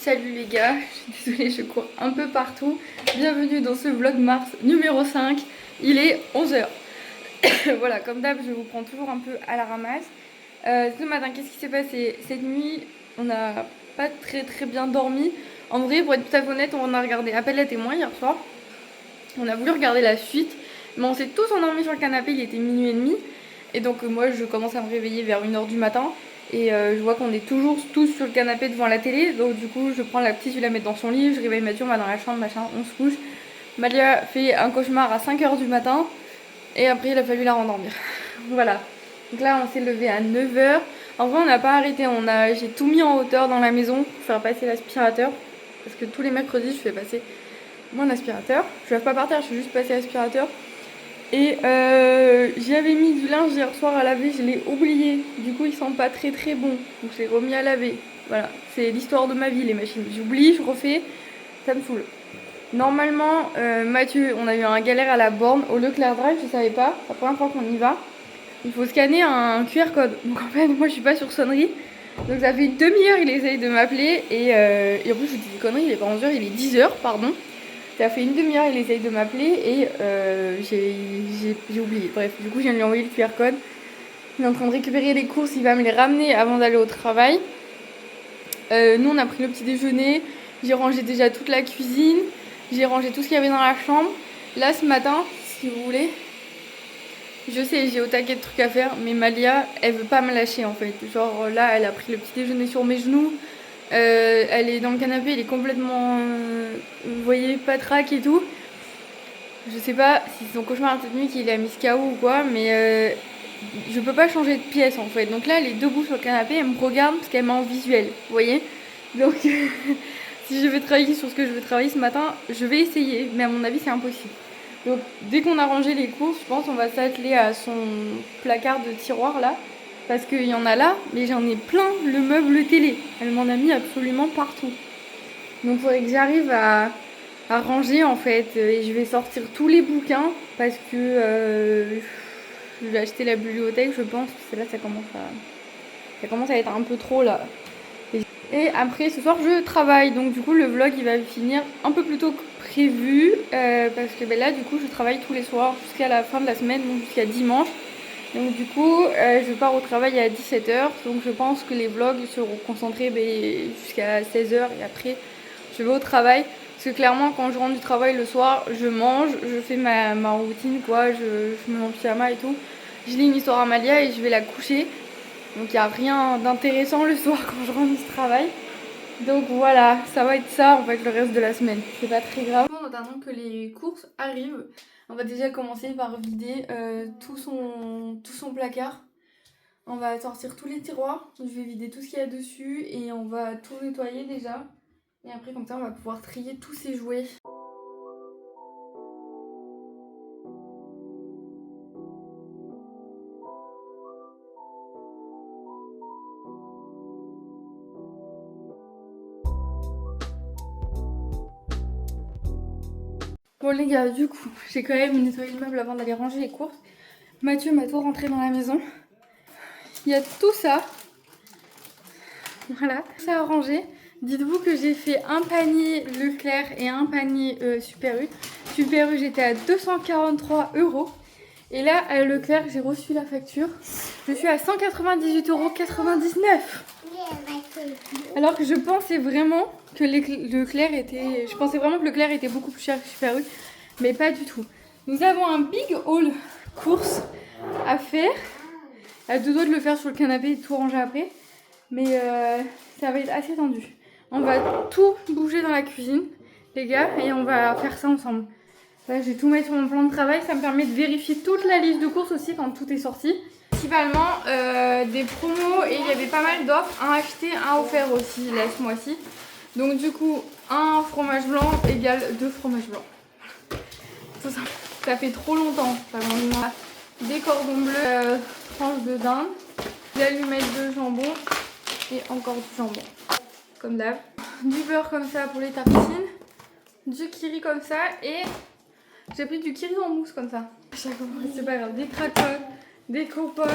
Salut les gars, je suis désolée, je cours un peu partout. Bienvenue dans ce vlog mars numéro 5. Il est 11h. Voilà, comme d'hab, je vous prends toujours un peu à la ramasse. Ce matin, qu'est-ce qui s'est passé? Cette nuit, on n'a pas très bien dormi. En vrai, pour être tout à fait honnête, on a regardé Appel à témoins hier soir. On a voulu regarder la suite, mais on s'est tous endormis sur le canapé, il était minuit et demi. Et donc moi, je commence à me réveiller vers 1h du matin. Et je vois qu'on est toujours tous sur le canapé devant la télé. Donc du coup je prends la petite, je la mets dans son lit. Je réveille Mathieu, on va dans la chambre, machin, on se couche. Malia fait un cauchemar à 5h du matin. Et après il a fallu la rendormir. Voilà. Donc là on s'est levé à 9h. En vrai on n'a pas arrêté. J'ai tout mis en hauteur dans la maison pour faire passer l'aspirateur. Parce que tous les mercredis je fais passer mon aspirateur. Je ne vais pas partir, je fais juste passer l'aspirateur. Et j'avais mis du linge hier soir à laver, je l'ai oublié. Du coup, ils sont pas très bons. Donc, je l'ai remis à laver. Voilà, c'est l'histoire de ma vie, les machines. J'oublie, je refais, ça me saoule. Normalement, Mathieu, on a eu un galère à la borne au Leclerc Drive, je savais pas. C'est la première fois qu'on y va. Il faut scanner un QR code. Donc, en fait, moi, je suis pas sur sonnerie. Donc, ça fait une demi-heure, il essaye de m'appeler. Et en plus, je dis des conneries, il est pas 11h, il est 10h, pardon. Ça fait une demi-heure, il essaye de m'appeler et j'ai oublié. Bref, du coup, je viens de lui envoyer le QR code. Il est en train de récupérer les courses, il va me les ramener avant d'aller au travail. Nous, on a pris le petit déjeuner. J'ai rangé déjà toute la cuisine. J'ai rangé tout ce qu'il y avait dans la chambre. Là, ce matin, si vous voulez, je sais, j'ai au taquet de trucs à faire, mais Malia, elle veut pas me lâcher en fait. Genre là, elle a pris le petit déjeuner sur mes genoux. Elle est dans le canapé, elle est complètement, vous voyez, patraque et tout. Je sais pas si c'est son cauchemar cette nuit qui l'a mis KO ou quoi, mais je peux pas changer de pièce en fait. Donc là, elle est debout sur le canapé, elle me regarde parce qu'elle m'a en visuel, vous voyez. Donc si je vais travailler sur ce que je veux travailler ce matin, je vais essayer, mais à mon avis, c'est impossible. Donc dès qu'on a rangé les courses, je pense qu'on va s'atteler à son placard de tiroir là. Parce qu'il y en a là, mais j'en ai plein le meuble télé. Elle m'en a mis absolument partout. Donc il faudrait que j'arrive à ranger en fait. Et je vais sortir tous les bouquins parce que je vais acheter la bibliothèque, je pense. C'est là ça commence à être un peu trop là. Et après ce soir je travaille. Donc du coup le vlog il va finir un peu plus tôt que prévu. Parce que là du coup je travaille tous les soirs jusqu'à la fin de la semaine, donc jusqu'à dimanche. Donc du coup, je pars au travail à 17h, donc je pense que les vlogs seront concentrés jusqu'à 16h et après je vais au travail. Parce que clairement quand je rentre du travail le soir, je mange, je fais ma routine quoi, je me mets en pyjama et tout. Je lis une histoire à Malia et je vais la coucher. Donc il n'y a rien d'intéressant le soir quand je rentre du travail. Donc voilà, ça va être ça en fait le reste de la semaine. C'est pas très grave. En attendant que les courses arrivent, on va déjà commencer par vider tout son placard. On va sortir tous les tiroirs. Je vais vider tout ce qu'il y a dessus et on va tout nettoyer déjà. Et après comme ça on va pouvoir trier tous ses jouets. Bon les gars, du coup, j'ai quand même nettoyé le meuble avant d'aller ranger les courses. Mathieu m'a tout rentré dans la maison. Il y a tout ça. Voilà, ça a rangé. Dites-vous que j'ai fait un panier Leclerc et un panier Super U. Super U, j'étais à 243 €. Et là, à Leclerc, j'ai reçu la facture. Je suis à 198,99 €. Alors que je pensais vraiment que Leclerc était... Je pensais vraiment que Leclerc était beaucoup plus cher que Super U. Mais pas du tout. Nous avons un big haul course à faire. À deux doigts de le faire sur le canapé et de tout ranger après. Mais ça va être assez tendu. On va tout bouger dans la cuisine, les gars, et on va faire ça ensemble. Là, je vais tout mettre sur mon plan de travail. Ça me permet de vérifier toute la liste de courses aussi quand tout est sorti. Principalement des promos et il y avait pas mal d'offres. Un acheté, un offert aussi là ce mois-ci. Donc du coup, un fromage blanc égale 2 fromages blancs. Tout ça. Ça fait trop longtemps. Des cordons bleus, tranches de dinde, des allumettes de jambon et encore du jambon. Comme d'hab. Du beurre comme ça pour les tartines. Du kiri comme ça et j'ai pris du kiri en mousse comme ça. C'est pas grave. Des crackers, des compotes,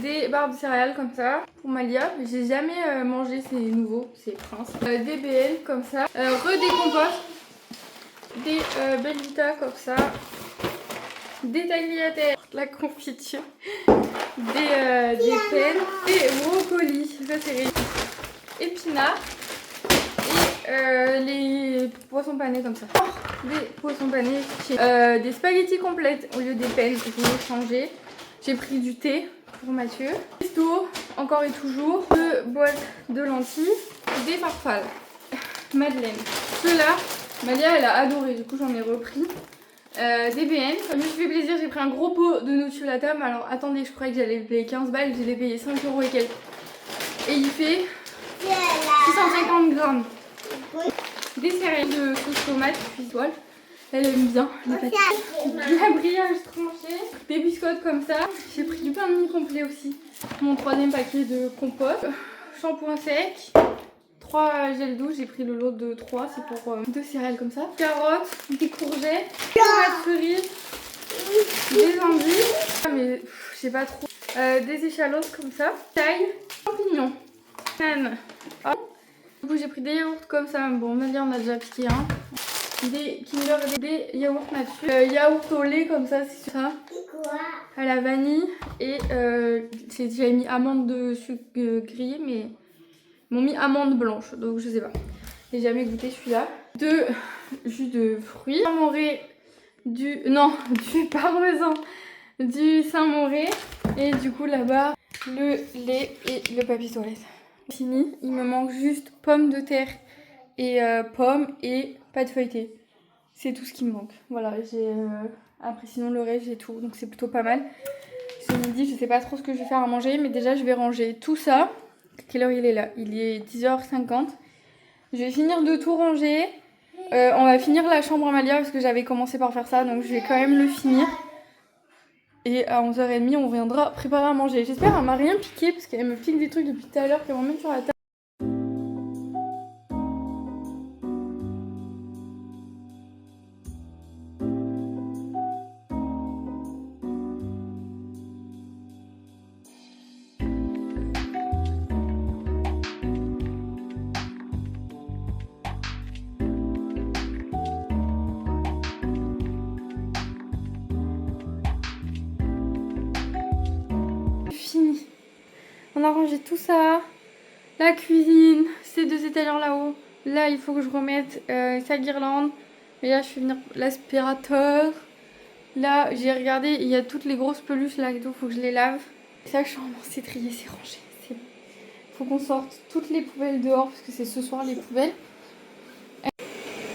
des barres de céréales comme ça pour Malia. J'ai jamais mangé, c'est nouveau, c'est Prince. Des BL comme ça, des compotes, des Belvita comme ça, des tagliatelles, la confiture, des pelles, des brocolis, ça c'est réussi, épinards et les poissons panés comme ça. Des poissons panés, des spaghettis complètes au lieu des peines, je vais changer. J'ai pris du thé pour Mathieu. Pesto, encore et toujours. 2 boîtes de lentilles. Des farfales. Madeleine. Ceux-là, Malia elle a adoré, du coup j'en ai repris. Des BN. Je me suis fait plaisir, j'ai pris un gros pot de Nutrilata. Mais alors attendez, je croyais que j'allais le payer 15 balles, je l'ai payé 5 € et quelques. Et il fait 650 grammes. Des céréales de sauce tomate cuissoile. Elle aime bien les pâtes. De la brioche tranchée. Des biscottes comme ça. J'ai pris du pain de mie complet aussi. Mon 3e paquet de compote. Shampoing sec. 3 gels douche. J'ai pris le lot de 3. C'est pour 2 céréales comme ça. Carottes. Des courgettes. Tomates cerises. Des endives. Mais je sais pas trop. Des échalotes comme ça. Taille. Champignons. Banane. Du coup j'ai pris des yaourts comme ça. Bon, on a déjà piqué un. Des Kinder et des yaourts nature. Yaourt au lait comme ça, c'est ça. À la vanille. Et j'ai mis amande de sucre grillé, mais ils m'ont mis amande blanche, donc je sais pas. J'ai jamais goûté celui-là. 2 jus de fruits. Saint-Moré, du parmesan, du Saint-Moré. Et du coup là-bas, le lait et le papier toilette. Fini, il me manque juste pommes de terre et pommes et pâte feuilletée. C'est tout ce qui me manque. Voilà, après sinon le reste j'ai tout, donc c'est plutôt pas mal. Ce midi je sais pas trop ce que je vais faire à manger, mais déjà je vais ranger tout ça. Quelle heure il est là? Il est 10h50. Je vais finir de tout ranger. On va finir la chambre à Malia parce que j'avais commencé par faire ça, donc je vais quand même le finir. Et à 11h30 on viendra préparer à manger. J'espère qu'elle m'a rien piqué parce qu'elle me pique des trucs depuis tout à l'heure qu'elle m'emmène sur la table. Fini. On a rangé tout ça. La cuisine, ces 2 étagères là-haut. Là, il faut que je remette sa guirlande. Et là, je fais venir l'aspirateur. Là, j'ai regardé, il y a toutes les grosses peluches là et tout, faut que je les lave. Sa chambre, c'est trié, c'est rangé, c'est bon. Faut qu'on sorte toutes les poubelles dehors parce que c'est ce soir les poubelles.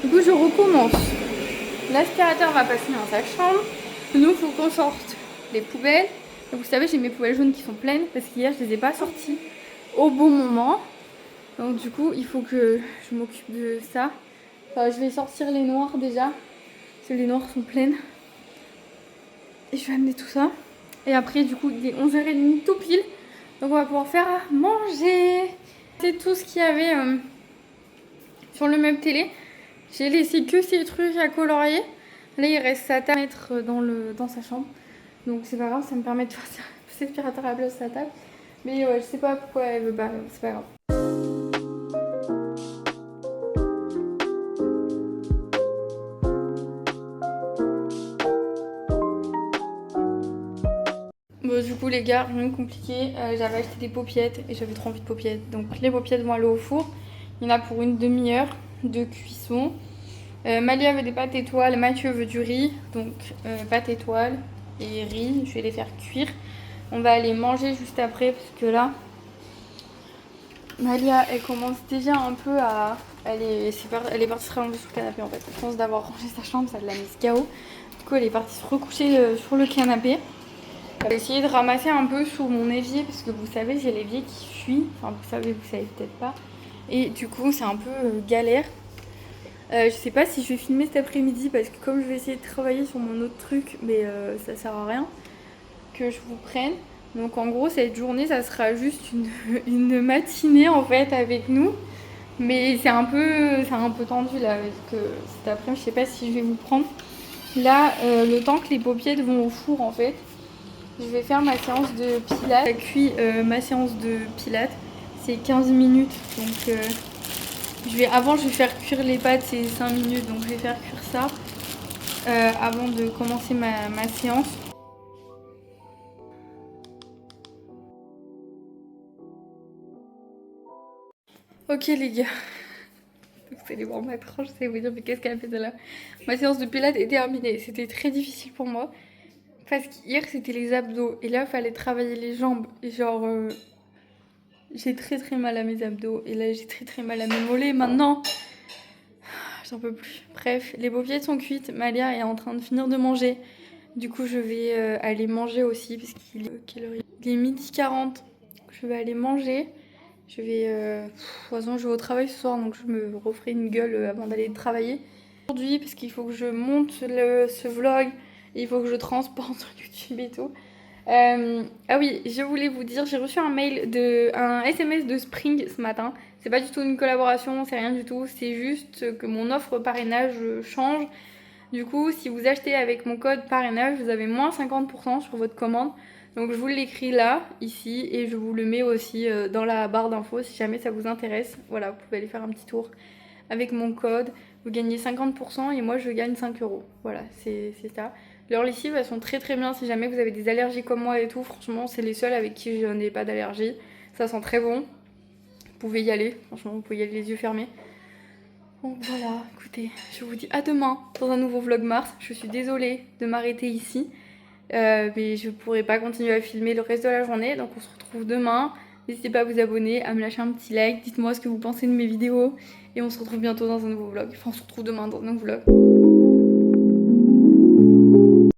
Du coup, je recommence. L'aspirateur va passer dans sa chambre. Nous, faut qu'on sorte les poubelles. Et vous savez, j'ai mes poubelles jaunes qui sont pleines parce qu'hier, je les ai pas sorties au bon moment. Donc du coup, il faut que je m'occupe de ça. Enfin, je vais sortir les noires déjà. Parce que les noires sont pleines. Et je vais amener tout ça. Et après, du coup, il est 11h30 tout pile. Donc on va pouvoir faire à manger. C'est tout ce qu'il y avait sur le meuble télé. J'ai laissé que ces trucs à colorier. Là, il reste sa table à mettre dans sa chambre. Donc c'est pas grave, ça me permet de faire ça. C'est aspirateur à la place de sa table. Mais ouais, je sais pas pourquoi elle veut pas, c'est pas grave. Bon, du coup les gars, rien de compliqué. J'avais acheté des paupiètes et j'avais trop envie de paupiètes. Donc les paupiètes vont aller au four. Il y en a pour une demi-heure de cuisson. Malia veut des pâtes étoiles, Mathieu veut du riz. Donc pâtes étoiles et riz, je vais les faire cuire. On va aller manger juste après parce que là, Malia elle commence déjà un peu à... Elle est partie se rallonger sur le canapé en fait. Je pense d'avoir rangé sa chambre, ça l'a mise KO. Du coup elle est partie se recoucher sur le canapé. J'ai essayé de ramasser un peu sous mon évier parce que vous savez j'ai l'évier qui fuit. Enfin vous savez peut-être pas. Et du coup c'est un peu galère. Je sais pas si je vais filmer cet après-midi parce que comme je vais essayer de travailler sur mon autre truc, mais ça sert à rien que je vous prenne. Donc en gros cette journée ça sera juste une matinée en fait avec nous. Mais c'est un peu tendu là parce que cet après-midi je sais pas si je vais vous prendre. Là le temps que les paupiètes vont au four en fait. Je vais faire ma séance de pilates. J'ai cuit ma séance de pilates, c'est 15 minutes. Donc avant je vais faire cuire les pâtes, c'est 5 minutes. Donc je vais faire cuire ça avant de commencer ma séance. Ok les gars, vous allez voir ma tranche, je vais vous dire mais qu'est-ce qu'elle a fait de là. Ma séance de pilates est terminée, c'était très difficile pour moi. Parce qu'hier c'était les abdos et là il fallait travailler les jambes. Et genre j'ai très mal à mes abdos et là j'ai très mal à mes mollets maintenant. J'en peux plus. Bref, les paupiètes sont cuites, Malia est en train de finir de manger. Du coup je vais aller manger aussi parce qu'il est quelle heure il est 12h40. Je vais aller manger. Je vais... de toute façon, je vais au travail ce soir, donc je me referai une gueule avant d'aller travailler. Aujourd'hui, parce qu'il faut que je monte ce vlog, il faut que je transporte sur YouTube et tout. Ah oui, je voulais vous dire, j'ai reçu un SMS de Spring ce matin. C'est pas du tout une collaboration, c'est rien du tout. C'est juste que mon offre parrainage change. Du coup, si vous achetez avec mon code parrainage, vous avez moins 50% sur votre commande. Donc je vous l'écris là, ici, et je vous le mets aussi dans la barre d'infos si jamais ça vous intéresse. Voilà, vous pouvez aller faire un petit tour avec mon code. Vous gagnez 50% et moi je gagne 5 €. Voilà, c'est ça. Leurs lessives, elles sont très bien si jamais vous avez des allergies comme moi et tout. Franchement, c'est les seules avec qui je n'ai pas d'allergie. Ça sent très bon. Vous pouvez y aller, franchement, vous pouvez y aller les yeux fermés. Donc voilà, écoutez, je vous dis à demain dans un nouveau vlog Mars. Je suis désolée de m'arrêter ici. Mais je pourrai pas continuer à filmer le reste de la journée, donc on se retrouve demain. N'hésitez pas à vous abonner, à me lâcher un petit like, dites-moi ce que vous pensez de mes vidéos et on se retrouve bientôt dans un nouveau vlog. Enfin on se retrouve demain dans un nouveau vlog.